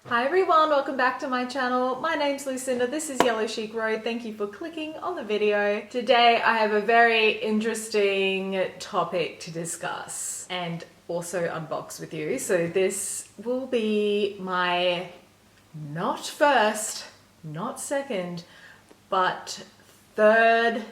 Hi everyone, welcome back to my channel. My name's Lucinda, this is Yellowchicroad. Thank you for clicking on the video. Today I have a very interesting topic to discuss and also unbox with you. So this will be my not first, not second, but third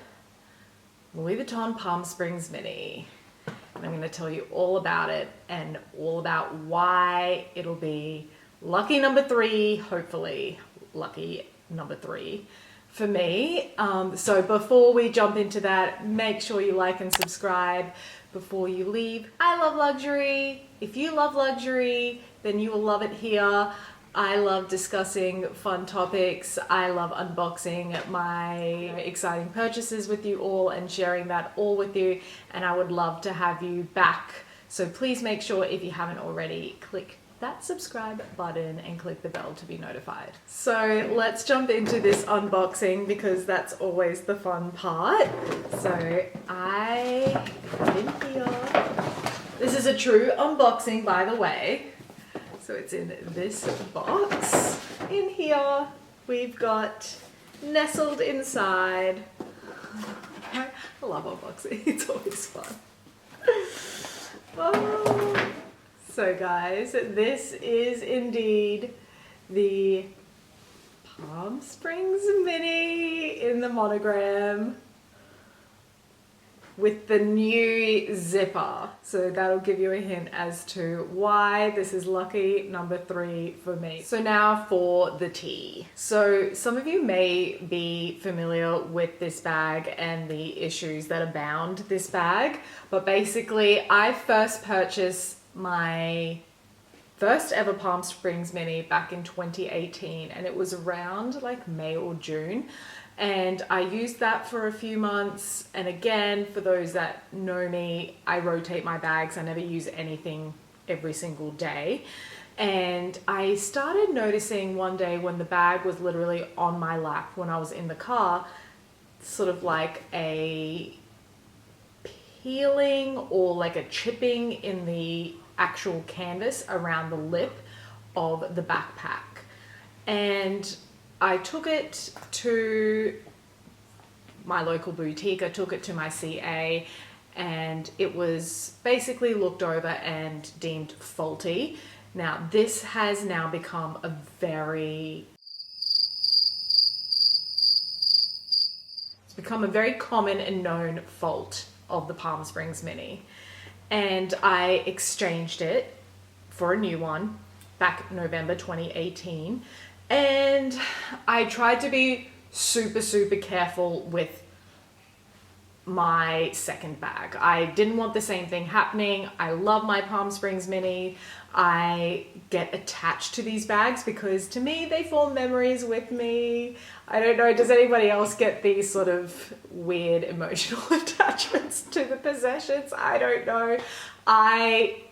Louis Vuitton Palm Springs Mini. And I'm going to tell you all about it and all about why it'll be lucky number 3, hopefully lucky number 3 for me. So before we jump into that, make sure you like and subscribe before you leave. I love luxury. If you love luxury, then you will love it here. I love discussing fun topics. I love unboxing my exciting purchases with you all and sharing that all with you. And I would love to have you back. So please make sure, if you haven't already, click that subscribe button and click the bell to be notified. So let's jump into this unboxing because that's always the fun part. So I got in here. This is a true unboxing, by the way. So it's in this box. In here we've got nestled inside. I love unboxing, it's always fun. Oh. So guys, this is indeed the Palm Springs Mini in the monogram with the new zipper. So that'll give you a hint as to why this is lucky number 3 for me. So now for the tea. So some of you may be familiar with this bag and the issues that abound this bag, but basically I first purchased my first ever Palm Springs Mini back in 2018, and it was around like May or June, and I used that for a few months. And again, for those that know me, I rotate my bags. I never use anything every single day. And I started noticing one day when the bag was literally on my lap when I was in the car, sort of like a peeling or like a chipping in the actual canvas around the lip of the backpack. And I took it to my local boutique, I took it to my CA, and it was basically looked over and deemed faulty. Now this has now become a very common and known fault of the Palm Springs Mini. And I exchanged it for a new one back November 2018. And I tried to be super careful with my second bag. I didn't want the same thing happening. I love my Palm Springs Mini. I get attached to these bags because to me they form memories with me. I don't know, does anybody else get these sort of weird emotional attachments to the possessions? I don't know. I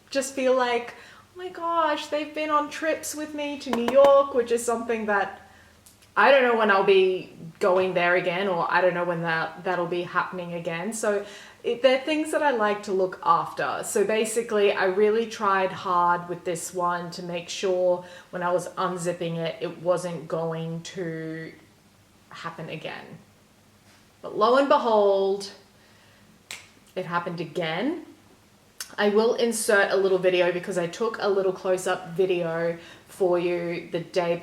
just feel like, oh my gosh, they've been on trips with me to New York, which is something that I don't know when I'll be going there again, or I don't know when that'll be happening again. So they're things that I like to look after. So basically I really tried hard with this one to make sure when I was unzipping it, it wasn't going to happen again. But lo and behold, it happened again. I will insert a little video because I took a little close-up video for you the day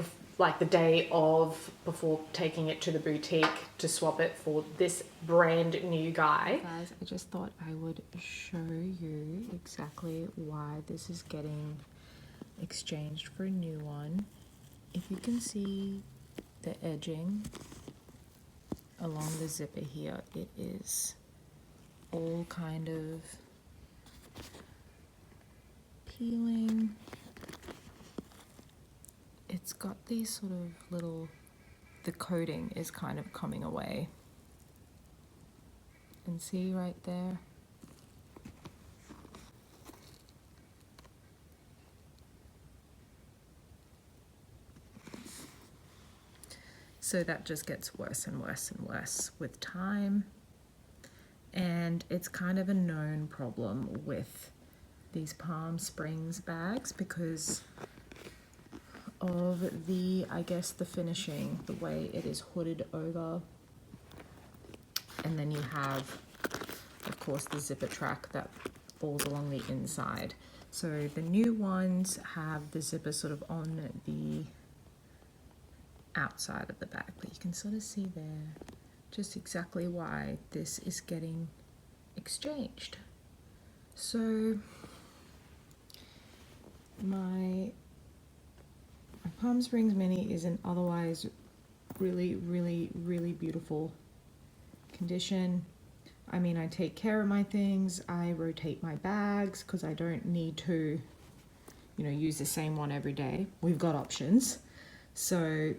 before taking it to the boutique to swap it for this brand new guy. Guys, I just thought I would show you exactly why this is getting exchanged for a new one. If you can see the edging along the zipper here, it is all kind of peeling. It's got these sort of little, the coating is kind of coming away. And see right there? So that just gets worse and worse and worse with time. And it's kind of a known problem with these Palm Springs bags because of the, I guess, the finishing, the way it is hooded over. And then you have, of course, the zipper track that falls along the inside. So the new ones have the zipper sort of on the outside of the bag, but you can sort of see there just exactly why this is getting exchanged. So my Palm Springs Mini is an otherwise really, really, really beautiful condition. I mean, I take care of my things. I rotate my bags because I don't need to, you know, use the same one every day. We've got options. So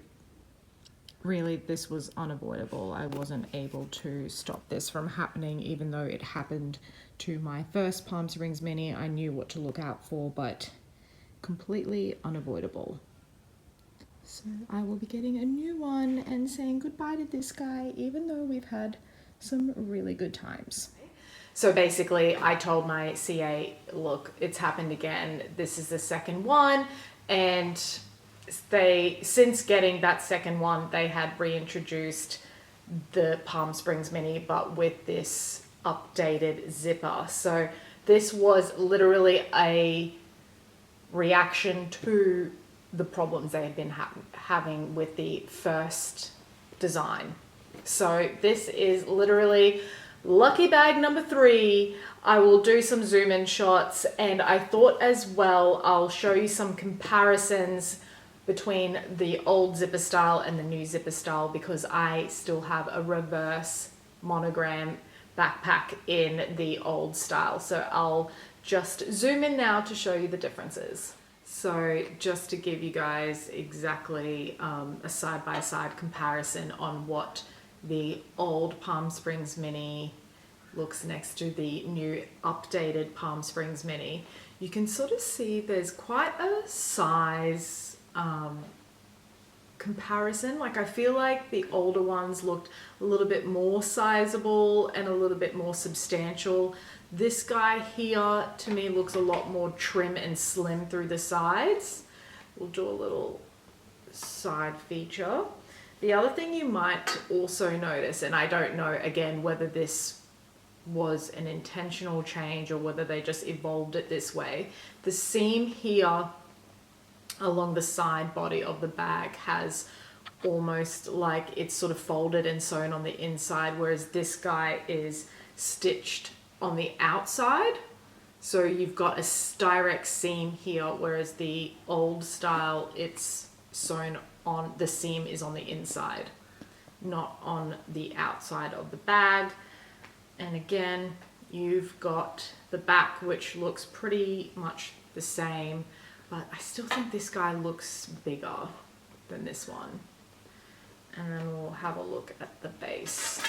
really, this was unavoidable. I wasn't able to stop this from happening, even though it happened to my first Palm Springs Mini. I knew what to look out for, but completely unavoidable. So I will be getting a new one and saying goodbye to this guy, even though we've had some really good times. So basically, I told my CA, look, it's happened again. This is the second one. And they, since getting that second one, they had reintroduced the Palm Springs Mini, but with this updated zipper. So this was literally a reaction to the problems they had been having with the first design. So this is literally lucky bag number 3. I will do some zoom in shots, and I thought as well I'll show you some comparisons between the old zipper style and the new zipper style, because I still have a reverse monogram backpack in the old style. So I'll just zoom in now to show you the differences. So just to give you guys exactly a side-by-side comparison on what the old Palm Springs Mini looks next to the new updated Palm Springs Mini, you can sort of see there's quite a size comparison. Like, I feel like the older ones looked a little bit more sizable and a little bit more substantial. This guy here to me looks a lot more trim and slim through the sides. We'll do a little side feature. The other thing you might also notice, and I don't know again whether this was an intentional change or whether they just evolved it this way, the seam here along the side body of the bag has almost like it's sort of folded and sewn on the inside, whereas this guy is stitched on the outside. So you've got a direct seam here, whereas the old style, it's sewn on, the seam is on the inside, not on the outside of the bag. And again, you've got the back, which looks pretty much the same, but I still think this guy looks bigger than this one. And then we'll have a look at the base.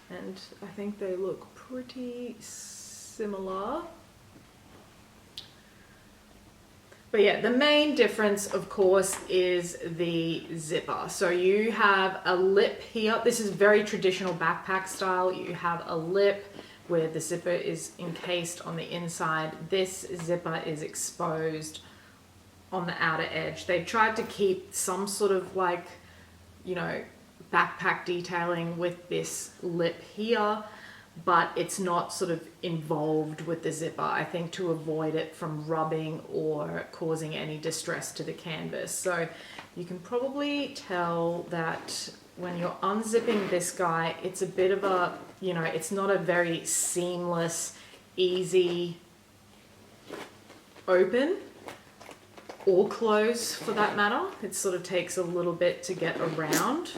And I think they look pretty similar. But yeah, the main difference, of course, is the zipper. So you have a lip here. This is very traditional backpack style. You have a lip where the zipper is encased on the inside. This zipper is exposed on the outer edge. They've tried to keep some sort of, like, you know, backpack detailing with this lip here, but it's not sort of involved with the zipper, I think, to avoid it from rubbing or causing any distress to the canvas. So you can probably tell that when you're unzipping this guy, it's a bit of a, you know, it's not a very seamless, easy open or close for that matter. It sort of takes a little bit to get around.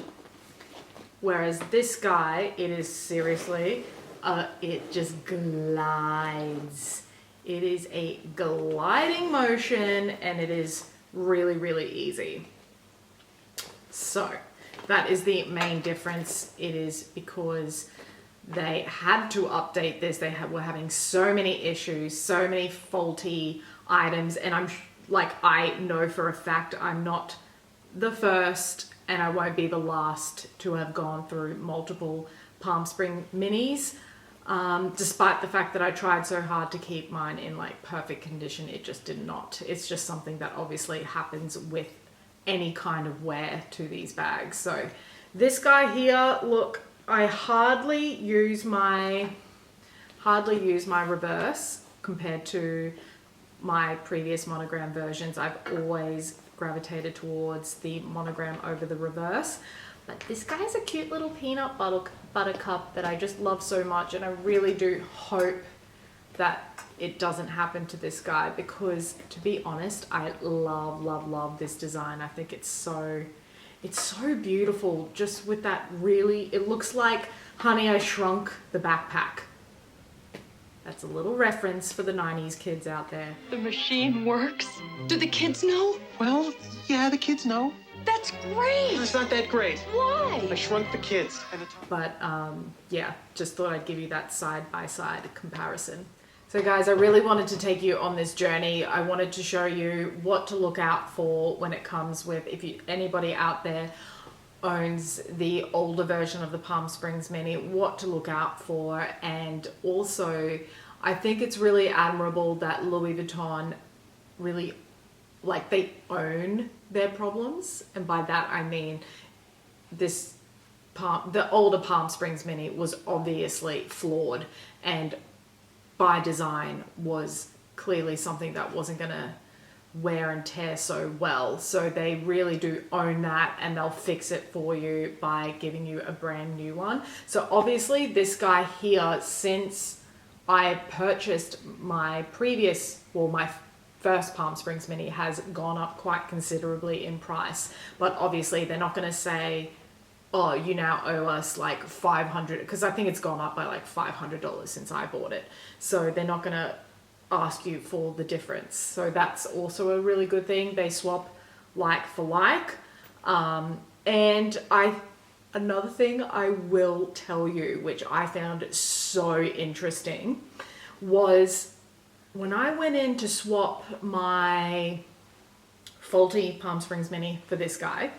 Whereas this guy, it is seriously, it just glides. It is a gliding motion, and it is really, really easy. So that is the main difference. It is because they had to update this. They were having so many issues, so many faulty items, and I know for a fact I'm not the first, and I won't be the last to have gone through multiple Palm Spring Minis. Despite the fact that I tried so hard to keep mine in like perfect condition, it just did not. It's just something that obviously happens with any kind of wear to these bags. So this guy here, look, I hardly use my reverse compared to my previous monogram versions. I've always gravitated towards the monogram over the reverse. But this guy is a cute little peanut butter cup that I just love so much, and I really do hope that it doesn't happen to this guy, because to be honest, I love this design. I think it's so beautiful, just with that really, it looks like Honey, I Shrunk the backpack. That's a little reference for the 90s kids out there. The machine works? Do the kids know? Well, yeah, the kids know. That's great! It's not that great. Why? I shrunk the kids. But yeah, just thought I'd give you that side-by-side comparison. So guys, I really wanted to take you on this journey. I wanted to show you what to look out for when it comes with, if anybody out there owns the older version of the Palm Springs Mini, what to look out for. And also, I think it's really admirable that Louis Vuitton really, like, they own their problems. And by that I mean the older Palm Springs Mini was obviously flawed, and by design was clearly something that wasn't gonna wear and tear so well. So they really do own that, and they'll fix it for you by giving you a brand new one. So obviously this guy here, since I purchased my my first Palm Springs Mini, has gone up quite considerably in price. But obviously they're not going to say, oh, you now owe us like $500, because I think it's gone up by like $500 since I bought it. So they're not going to ask you for the difference. So that's also a really good thing. They swap like for like. And another thing I will tell you, which I found so interesting, was when I went in to swap my faulty Palm Springs Mini for this guy.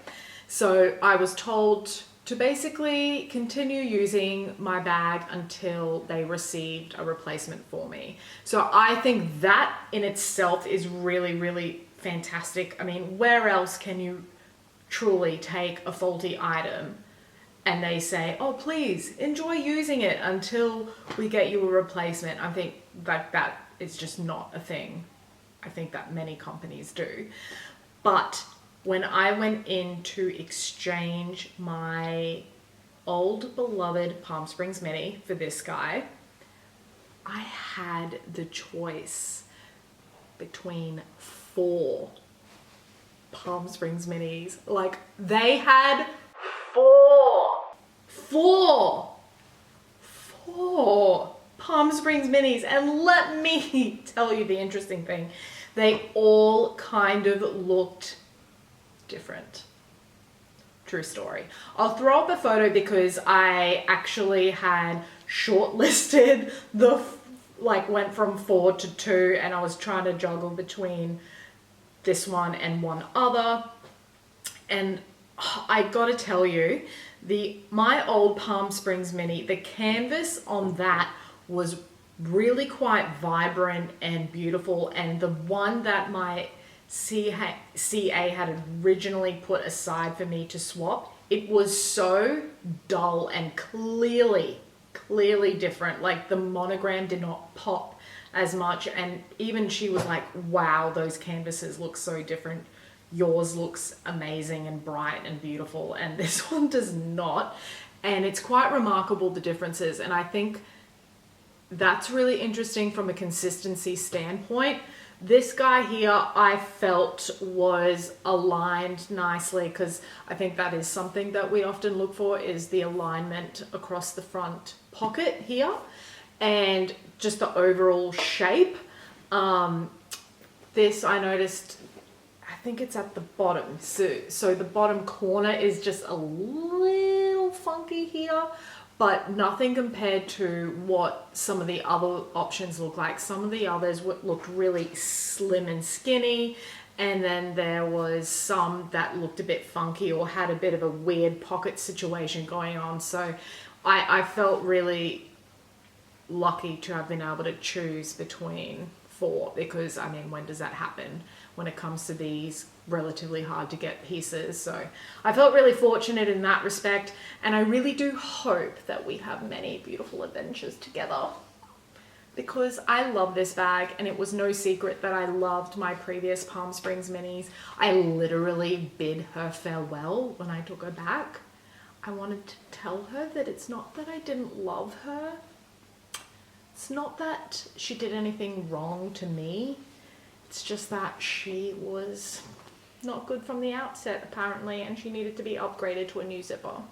So I was told to basically continue using my bag until they received a replacement for me. So I think that in itself is really, really fantastic. I mean, where else can you truly take a faulty item and they say, oh, please enjoy using it until we get you a replacement? I think that is just not a thing I think that many companies do. But when I went in to exchange my old beloved Palm Springs Mini for this guy, I had the choice between 4 Palm Springs Minis. Like, they had 4 Palm Springs Minis. And let me tell you the interesting thing. They all kind of looked different. True story. I'll throw up a photo because I actually had shortlisted went from 4 to 2, and I was trying to juggle between this one and one other. And I gotta tell you, my old Palm Springs Mini, the canvas on that was really quite vibrant and beautiful, and the one that my CA had originally put aside for me to swap, it was so dull and clearly different. Like, the monogram did not pop as much, and even she was like, wow, those canvases look so different. Yours looks amazing and bright and beautiful, and this one does not. And it's quite remarkable, the differences, and I think that's really interesting from a consistency standpoint. This guy here I felt was aligned nicely, because I think that is something that we often look for, is the alignment across the front pocket here and just the overall shape. This I noticed, I think it's at the bottom. So the bottom corner is just a little funky here, but nothing compared to what some of the other options look like. Some of the others looked really slim and skinny, and then there was some that looked a bit funky or had a bit of a weird pocket situation going on. So I felt really lucky to have been able to choose between 4, because I mean, when does that happen when it comes to these relatively hard to get pieces? So I felt really fortunate in that respect, and I really do hope that we have many beautiful adventures together, because I love this bag, and it was no secret that I loved my previous Palm Springs minis. I literally bid her farewell when I took her back. I wanted to tell her that it's not that I didn't love her. It's not that she did anything wrong to me. It's just that she was not good from the outset, apparently, and she needed to be upgraded to a new zipper.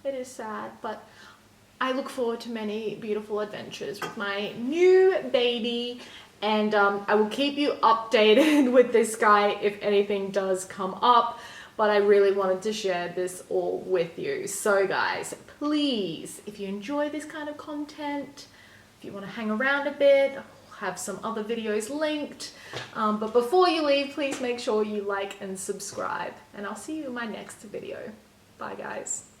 It is sad, but I look forward to many beautiful adventures with my new baby, and I will keep you updated with this guy if anything does come up, but I really wanted to share this all with you. So guys, please, if you enjoy this kind of content, if you want to hang around a bit, have some other videos linked, but before you leave, please make sure you like and subscribe, and I'll see you in my next video. Bye guys.